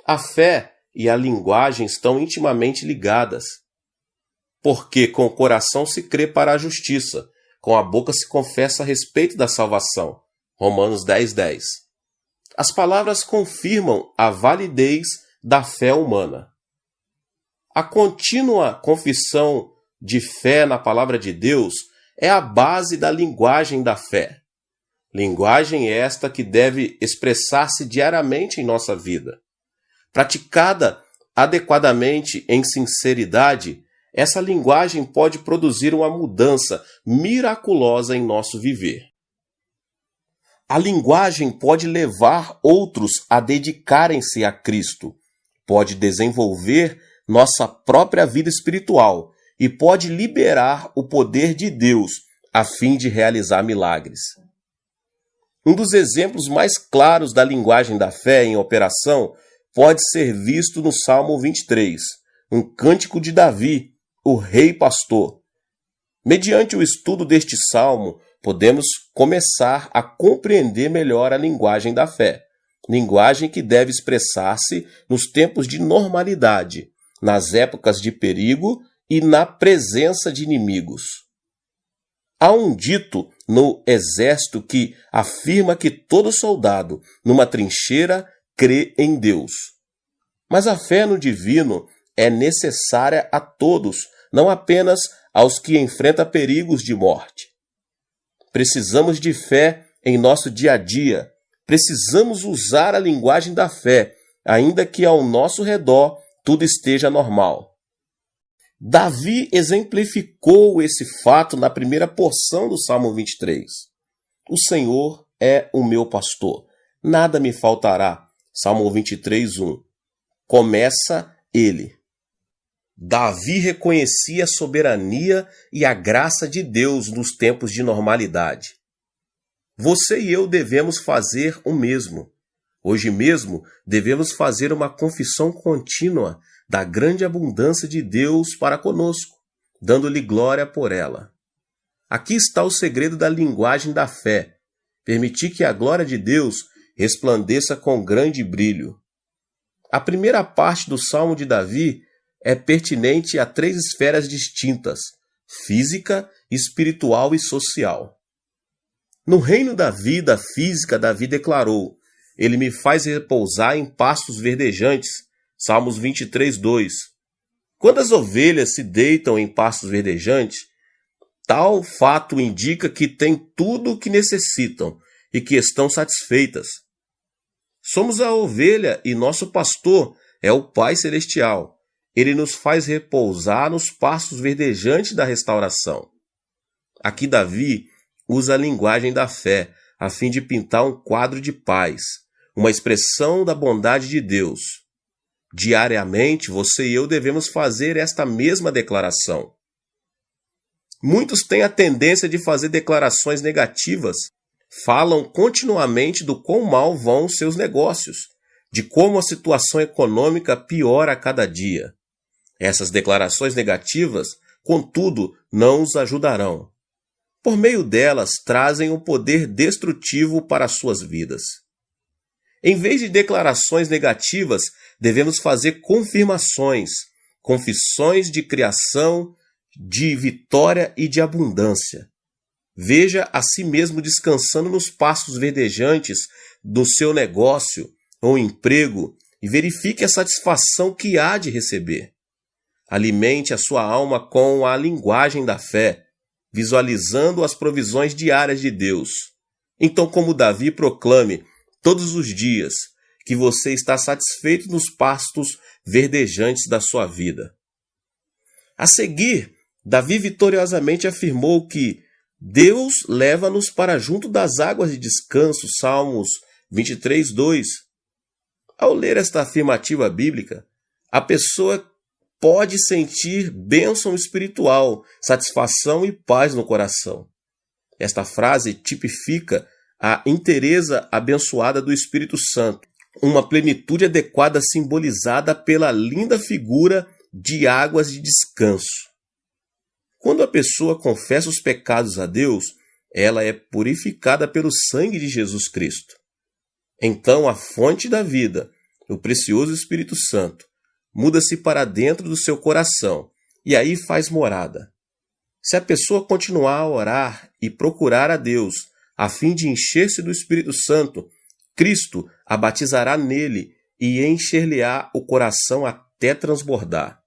A fé e a linguagem estão intimamente ligadas, porque com o coração se crê para a justiça, com a boca se confessa a respeito da salvação. Romanos 10:10. As palavras confirmam a validez da fé humana. A contínua confissão de fé na palavra de Deus é a base da linguagem da fé. Linguagem esta que deve expressar-se diariamente em nossa vida. Praticada adequadamente em sinceridade, essa linguagem pode produzir uma mudança miraculosa em nosso viver. A linguagem pode levar outros a dedicarem-se a Cristo, pode desenvolver nossa própria vida espiritual e pode liberar o poder de Deus a fim de realizar milagres. Um dos exemplos mais claros da linguagem da fé em operação pode ser visto no Salmo 23, um cântico de Davi, o rei pastor. Mediante o estudo deste salmo, podemos começar a compreender melhor a linguagem da fé, linguagem que deve expressar-se nos tempos de normalidade, nas épocas de perigo e na presença de inimigos. Há um dito no exército que afirma que todo soldado, numa trincheira, crê em Deus. Mas a fé no divino é necessária a todos, não apenas aos que enfrentam perigos de morte. Precisamos de fé em nosso dia a dia. Precisamos usar a linguagem da fé, ainda que ao nosso redor tudo esteja normal. Davi exemplificou esse fato na primeira porção do Salmo 23. O Senhor é o meu pastor, nada me faltará. Salmo 23:1. Começa ele. Davi reconhecia a soberania e a graça de Deus nos tempos de normalidade. Você e eu devemos fazer o mesmo. Hoje mesmo, devemos fazer uma confissão contínua da grande abundância de Deus para conosco, dando-lhe glória por ela. Aqui está o segredo da linguagem da fé. Permitir que a glória de Deus resplandeça com grande brilho. A primeira parte do Salmo de Davi é pertinente a 3 esferas distintas: física, espiritual e social. No reino da vida física, Davi declarou: Ele me faz repousar em pastos verdejantes. Salmos 23:2. Quando as ovelhas se deitam em pastos verdejantes, tal fato indica que têm tudo o que necessitam e que estão satisfeitas. Somos a ovelha e nosso pastor é o Pai Celestial. Ele nos faz repousar nos pastos verdejantes da restauração. Aqui Davi usa a linguagem da fé a fim de pintar um quadro de paz, uma expressão da bondade de Deus. Diariamente, você e eu devemos fazer esta mesma declaração. Muitos têm a tendência de fazer declarações negativas. Falam continuamente do quão mal vão os seus negócios, de como a situação econômica piora a cada dia. Essas declarações negativas, contudo, não os ajudarão. Por meio delas, trazem um poder destrutivo para as suas vidas. Em vez de declarações negativas, devemos fazer confirmações, confissões de criação, de vitória e de abundância. Veja a si mesmo descansando nos pastos verdejantes do seu negócio ou emprego e verifique a satisfação que há de receber. Alimente a sua alma com a linguagem da fé, visualizando as provisões diárias de Deus. Então, como Davi, proclame todos os dias que você está satisfeito nos pastos verdejantes da sua vida. A seguir, Davi vitoriosamente afirmou que Deus leva-nos para junto das águas de descanso, Salmos 23, 2. Ao ler esta afirmativa bíblica, a pessoa pode sentir bênção espiritual, satisfação e paz no coração. Esta frase tipifica a inteireza abençoada do Espírito Santo, uma plenitude adequada simbolizada pela linda figura de águas de descanso. Quando a pessoa confessa os pecados a Deus, ela é purificada pelo sangue de Jesus Cristo. Então a fonte da vida, o precioso Espírito Santo, muda-se para dentro do seu coração e aí faz morada. Se a pessoa continuar a orar e procurar a Deus a fim de encher-se do Espírito Santo, Cristo a batizará nele e encher-lhe-á o coração até transbordar.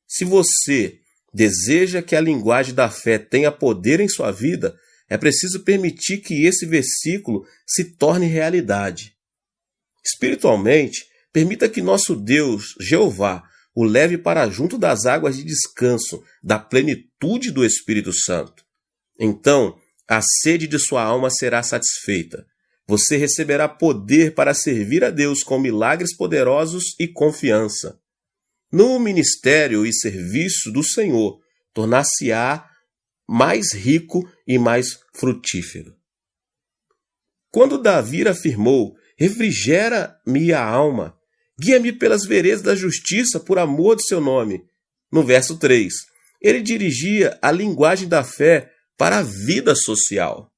Se você deseja que a linguagem da fé tenha poder em sua vida, é preciso permitir que esse versículo se torne realidade. Espiritualmente, permita que nosso Deus, Jeová, o leve para junto das águas de descanso, da plenitude do Espírito Santo. Então, a sede de sua alma será satisfeita. Você receberá poder para servir a Deus com milagres poderosos e confiança. No ministério e serviço do Senhor, tornar-se-á mais rico e mais frutífero. Quando Davi afirmou, refrigera-me a alma, guia-me pelas veredas da justiça por amor do seu nome, no verso 3, ele dirigia a linguagem da fé para a vida social.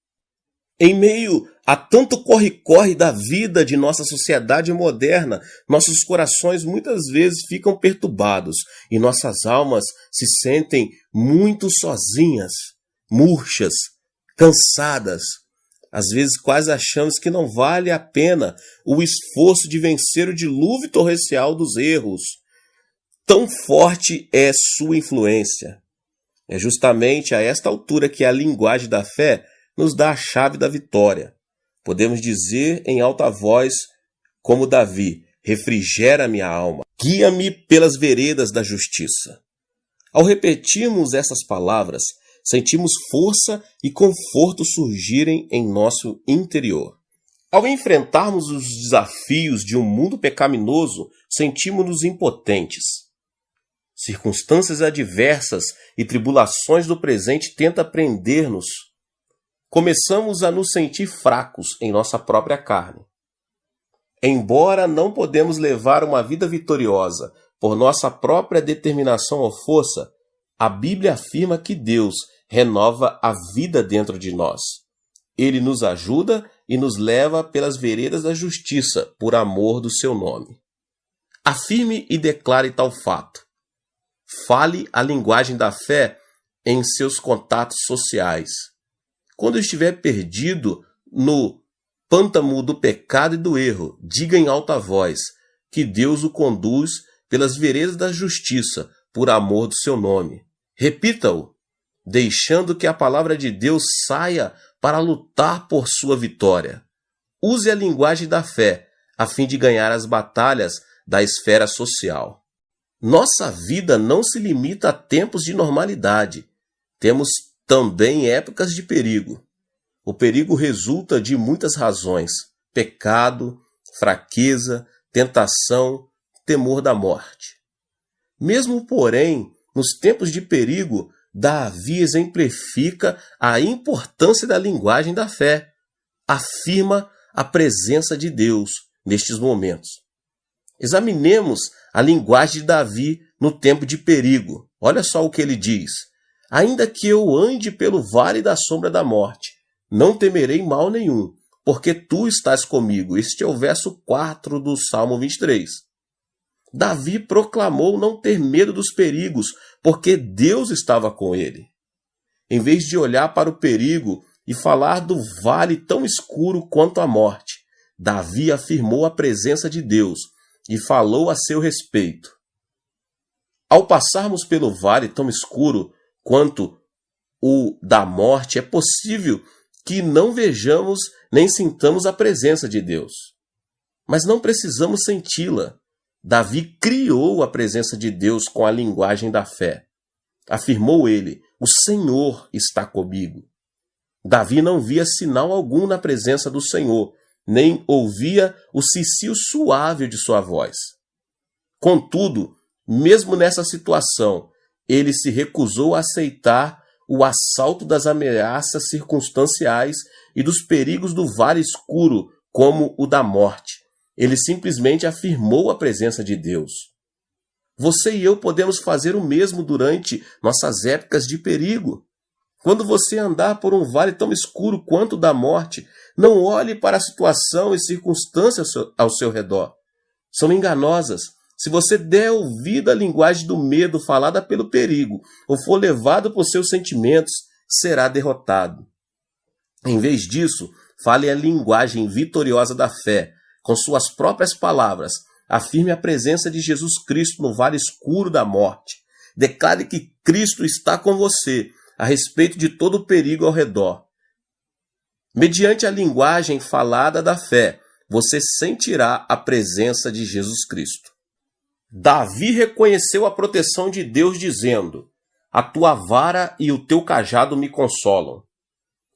Em meio a tanto corre-corre da vida de nossa sociedade moderna, nossos corações muitas vezes ficam perturbados e nossas almas se sentem muito sozinhas, murchas, cansadas. Às vezes quase achamos que não vale a pena o esforço de vencer o dilúvio torrencial dos erros. Tão forte é sua influência. É justamente a esta altura que a linguagem da fé nos dá a chave da vitória. Podemos dizer em alta voz, como Davi, refrigera minha alma, guia-me pelas veredas da justiça. Ao repetirmos essas palavras, sentimos força e conforto surgirem em nosso interior. Ao enfrentarmos os desafios de um mundo pecaminoso, sentimos-nos impotentes. Circunstâncias adversas e tribulações do presente tentam prender-nos. Começamos a nos sentir fracos em nossa própria carne. Embora não podemos levar uma vida vitoriosa por nossa própria determinação ou força, a Bíblia afirma que Deus renova a vida dentro de nós. Ele nos ajuda e nos leva pelas veredas da justiça por amor do seu nome. Afirme e declare tal fato. Fale a linguagem da fé em seus contatos sociais. Quando estiver perdido no pântano do pecado e do erro, diga em alta voz que Deus o conduz pelas veredas da justiça por amor do seu nome. Repita-o, deixando que a palavra de Deus saia para lutar por sua vitória. Use a linguagem da fé a fim de ganhar as batalhas da esfera social. Nossa vida não se limita a tempos de normalidade. Temos também épocas de perigo. O perigo resulta de muitas razões: pecado, fraqueza, tentação, temor da morte. Mesmo, porém, nos tempos de perigo, Davi exemplifica a importância da linguagem da fé. Afirma a presença de Deus nestes momentos. Examinemos a linguagem de Davi no tempo de perigo. Olha só o que ele diz. Ainda que eu ande pelo vale da sombra da morte, não temerei mal nenhum, porque tu estás comigo. Este é o verso 4 do Salmo 23. Davi proclamou não ter medo dos perigos, porque Deus estava com ele. Em vez de olhar para o perigo e falar do vale tão escuro quanto a morte, Davi afirmou a presença de Deus e falou a seu respeito. Ao passarmos pelo vale tão escuro quanto o da morte, é possível que não vejamos nem sintamos a presença de Deus. Mas não precisamos senti-la. Davi criou a presença de Deus com a linguagem da fé. Afirmou ele: o Senhor está comigo. Davi não via sinal algum na presença do Senhor, nem ouvia o cicio suave de sua voz. Contudo, mesmo nessa situação, ele se recusou a aceitar o assalto das ameaças circunstanciais e dos perigos do vale escuro, como o da morte. Ele simplesmente afirmou a presença de Deus. Você e eu podemos fazer o mesmo durante nossas épocas de perigo. Quando você andar por um vale tão escuro quanto o da morte, não olhe para a situação e circunstâncias ao seu redor. São enganosas. Se você der ouvido à linguagem do medo falada pelo perigo, ou for levado por seus sentimentos, será derrotado. Em vez disso, fale a linguagem vitoriosa da fé, com suas próprias palavras. Afirme a presença de Jesus Cristo no vale escuro da morte. Declare que Cristo está com você, a respeito de todo o perigo ao redor. Mediante a linguagem falada da fé, você sentirá a presença de Jesus Cristo. Davi reconheceu a proteção de Deus, dizendo: a tua vara e o teu cajado me consolam.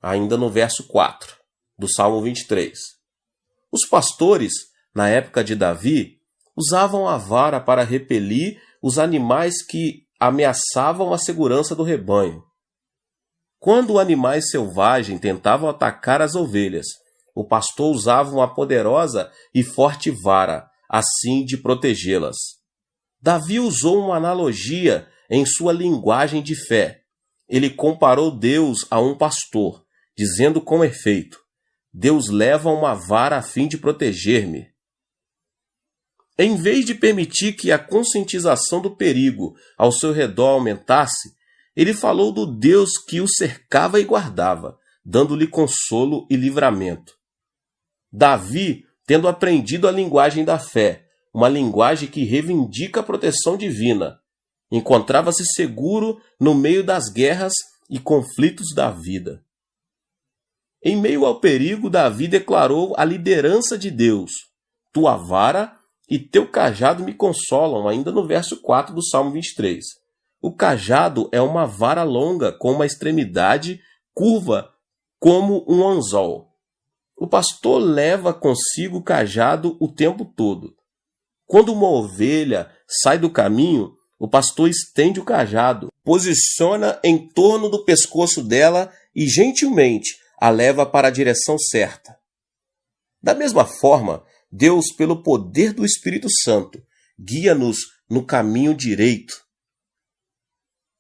Ainda no verso 4 do Salmo 23. Os pastores, na época de Davi, usavam a vara para repelir os animais que ameaçavam a segurança do rebanho. Quando animais selvagens tentavam atacar as ovelhas, o pastor usava uma poderosa e forte vara, assim de protegê-las. Davi usou uma analogia em sua linguagem de fé. Ele comparou Deus a um pastor, dizendo com efeito: Deus leva uma vara a fim de proteger-me. Em vez de permitir que a conscientização do perigo ao seu redor aumentasse, ele falou do Deus que o cercava e guardava, dando-lhe consolo e livramento. Davi, tendo aprendido a linguagem da fé, uma linguagem que reivindica a proteção divina, encontrava-se seguro no meio das guerras e conflitos da vida. Em meio ao perigo, Davi declarou a liderança de Deus. Tua vara e teu cajado me consolam, ainda no verso 4 do Salmo 23. O cajado é uma vara longa com uma extremidade curva como um anzol. O pastor leva consigo o cajado o tempo todo. Quando uma ovelha sai do caminho, o pastor estende o cajado, posiciona em torno do pescoço dela e gentilmente a leva para a direção certa. Da mesma forma, Deus, pelo poder do Espírito Santo, guia-nos no caminho direito.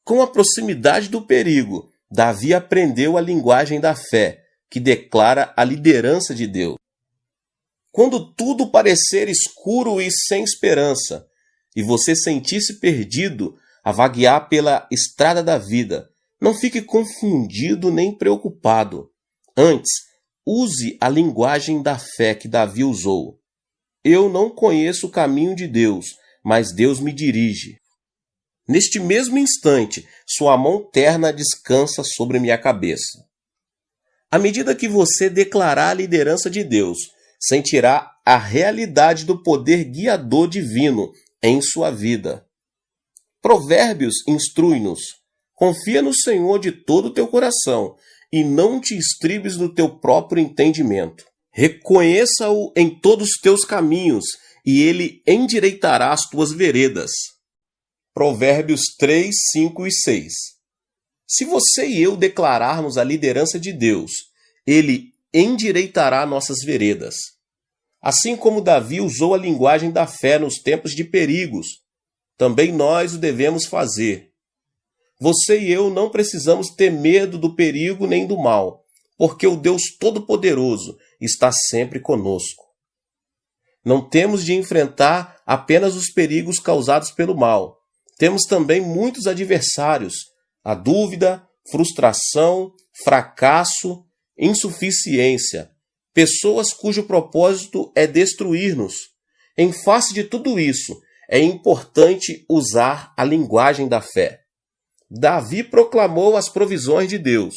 Com a proximidade do perigo, Davi aprendeu a linguagem da fé, que declara a liderança de Deus. Quando tudo parecer escuro e sem esperança, e você sentir-se perdido a vaguear pela estrada da vida, não fique confundido nem preocupado. Antes, use a linguagem da fé que Davi usou. Eu não conheço o caminho de Deus, mas Deus me dirige. Neste mesmo instante, sua mão terna descansa sobre minha cabeça. À medida que você declarar a liderança de Deus, sentirá a realidade do poder guiador divino em sua vida. Provérbios instrui-nos: confia no Senhor de todo o teu coração e não te estribes no teu próprio entendimento. Reconheça-o em todos os teus caminhos e ele endireitará as tuas veredas. Provérbios 3, 5 e 6. Se você e eu declararmos a liderança de Deus, ele endireitará nossas veredas. Assim como Davi usou a linguagem da fé nos tempos de perigos, também nós o devemos fazer. Você e eu não precisamos ter medo do perigo nem do mal, porque o Deus Todo-Poderoso está sempre conosco. Não temos de enfrentar apenas os perigos causados pelo mal. Temos também muitos adversários: a dúvida, frustração, fracasso, insuficiência. Pessoas cujo propósito é destruir-nos. Em face de tudo isso, é importante usar a linguagem da fé. Davi proclamou as provisões de Deus.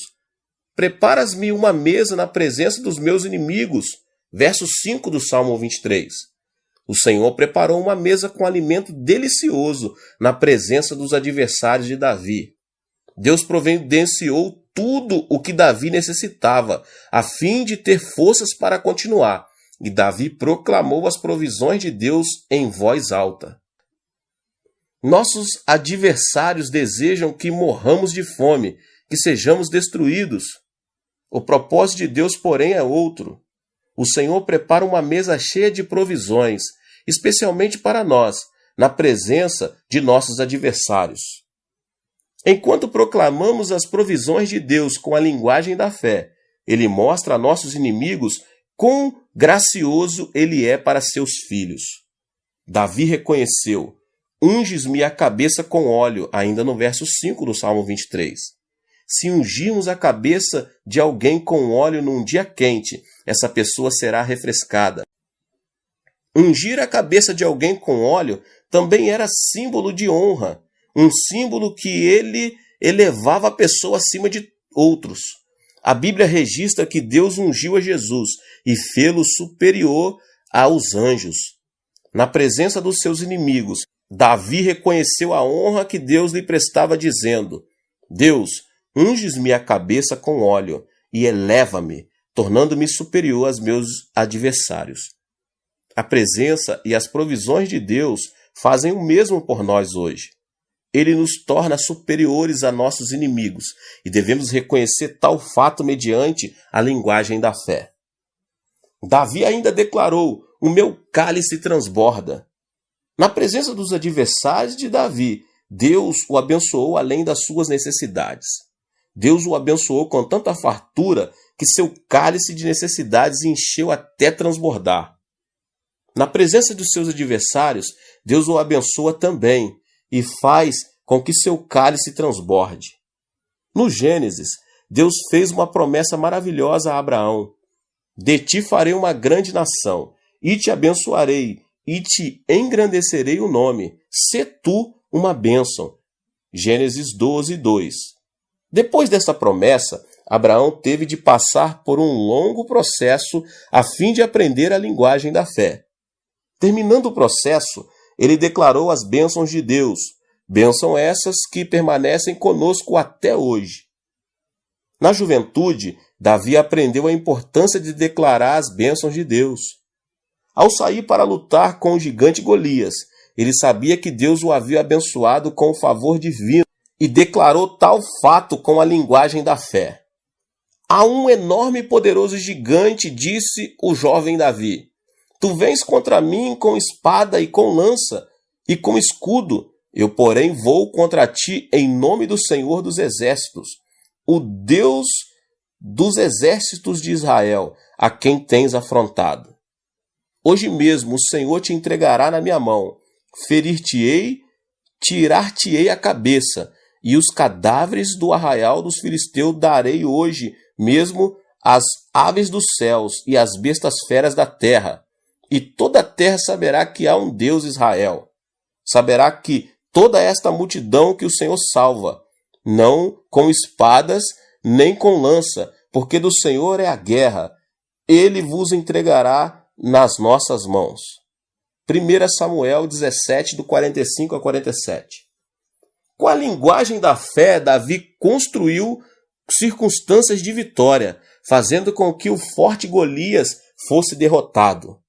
Preparas-me uma mesa na presença dos meus inimigos. Verso 5 do Salmo 23. O Senhor preparou uma mesa com alimento delicioso na presença dos adversários de Davi. Deus providenciou tudo o que Davi necessitava, a fim de ter forças para continuar. E Davi proclamou as provisões de Deus em voz alta. Nossos adversários desejam que morramos de fome, que sejamos destruídos. O propósito de Deus, porém, é outro. O Senhor prepara uma mesa cheia de provisões, especialmente para nós, na presença de nossos adversários. Enquanto proclamamos as provisões de Deus com a linguagem da fé, Ele mostra a nossos inimigos quão gracioso Ele é para seus filhos. Davi reconheceu: unges-me a cabeça com óleo, ainda no verso 5 do Salmo 23. Se ungirmos a cabeça de alguém com óleo num dia quente, essa pessoa será refrescada. Ungir a cabeça de alguém com óleo também era símbolo de honra, um símbolo que ele elevava a pessoa acima de outros. A Bíblia registra que Deus ungiu a Jesus e fê-lo superior aos anjos. Na presença dos seus inimigos, Davi reconheceu a honra que Deus lhe prestava, dizendo: Deus, unges-me a cabeça com óleo e eleva-me, tornando-me superior aos meus adversários. A presença e as provisões de Deus fazem o mesmo por nós hoje. Ele nos torna superiores a nossos inimigos e devemos reconhecer tal fato mediante a linguagem da fé. Davi ainda declarou: o meu cálice transborda. Na presença dos adversários de Davi, Deus o abençoou além das suas necessidades. Deus o abençoou com tanta fartura que seu cálice de necessidades encheu até transbordar. Na presença dos seus adversários, Deus o abençoa também e faz com que seu cálice transborde. No Gênesis, Deus fez uma promessa maravilhosa a Abraão: de ti farei uma grande nação, e te abençoarei, e te engrandecerei o nome. Sê tu uma bênção. Gênesis 12, 2. Depois dessa promessa, Abraão teve de passar por um longo processo a fim de aprender a linguagem da fé. Terminando o processo, ele declarou as bênçãos de Deus, bênçãos essas que permanecem conosco até hoje. Na juventude, Davi aprendeu a importância de declarar as bênçãos de Deus. Ao sair para lutar com o gigante Golias, ele sabia que Deus o havia abençoado com o favor divino e declarou tal fato com a linguagem da fé. A um enorme e poderoso gigante, disse o jovem Davi: tu vens contra mim com espada e com lança e com escudo, eu, porém, vou contra ti em nome do Senhor dos Exércitos, o Deus dos exércitos de Israel, a quem tens afrontado. Hoje mesmo o Senhor te entregará na minha mão, ferir-te-ei, tirar-te-ei a cabeça, e os cadáveres do arraial dos filisteus darei hoje mesmo às aves dos céus e às bestas feras da terra. E toda a terra saberá que há um Deus Israel. Saberá que toda esta multidão que o Senhor salva, não com espadas nem com lança, porque do Senhor é a guerra. Ele vos entregará nas nossas mãos. 1 Samuel 17, do 45 a 47. Com a linguagem da fé, Davi construiu circunstâncias de vitória, fazendo com que o forte Golias fosse derrotado.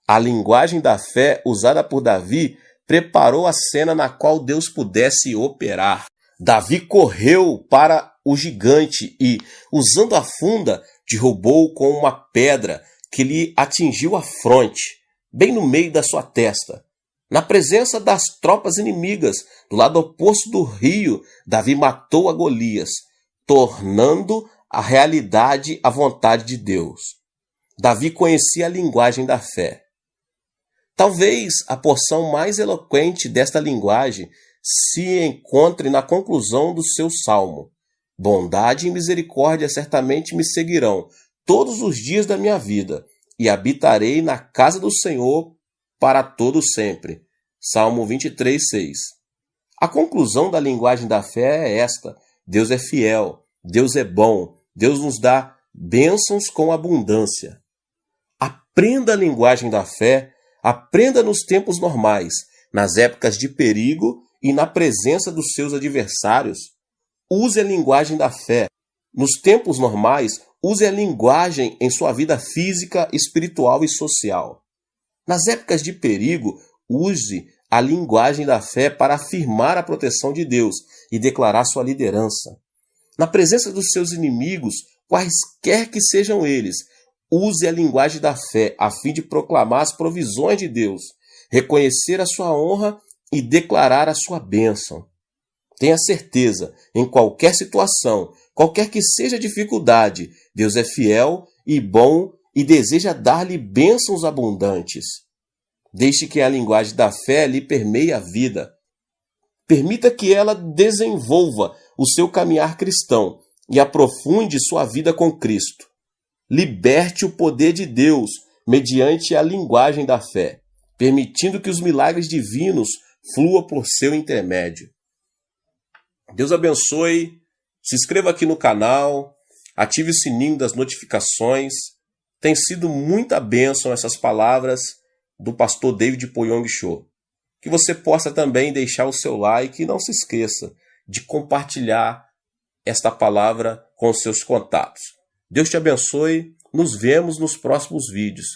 A linguagem da fé usada por Davi preparou a cena na qual Deus pudesse operar. Davi correu para o gigante e, usando a funda, derrubou com uma pedra que lhe atingiu a fronte, bem no meio da sua testa. Na presença das tropas inimigas, do lado oposto do rio, Davi matou a Golias, tornando a realidade a vontade de Deus. Davi conhecia a linguagem da fé. Talvez a porção mais eloquente desta linguagem se encontre na conclusão do seu salmo. Bondade e misericórdia certamente me seguirão todos os dias da minha vida, e habitarei na casa do Senhor para todo sempre. Salmo 23, 6. A conclusão da linguagem da fé é esta: Deus é fiel, Deus é bom, Deus nos dá bênçãos com abundância. Aprenda a linguagem da fé, aprenda nos tempos normais, nas épocas de perigo e na presença dos seus adversários. Use a linguagem da fé. Nos tempos normais, use a linguagem em sua vida física, espiritual e social. Nas épocas de perigo, use a linguagem da fé para afirmar a proteção de Deus e declarar sua liderança. Na presença dos seus inimigos, quaisquer que sejam eles, use a linguagem da fé a fim de proclamar as provisões de Deus, reconhecer a sua honra e declarar a sua bênção. Tenha certeza, em qualquer situação, qualquer que seja a dificuldade, Deus é fiel e bom e deseja dar-lhe bênçãos abundantes. Deixe que a linguagem da fé lhe permeie a vida. Permita que ela desenvolva o seu caminhar cristão e aprofunde sua vida com Cristo. Liberte o poder de Deus mediante a linguagem da fé, permitindo que os milagres divinos fluam por seu intermédio. Deus abençoe, se inscreva aqui no canal, ative o sininho das notificações. Tem sido muita bênção essas palavras do pastor David Poyong Cho. Que você possa também deixar o seu like e não se esqueça de compartilhar esta palavra com os seus contatos. Deus te abençoe, nos vemos nos próximos vídeos.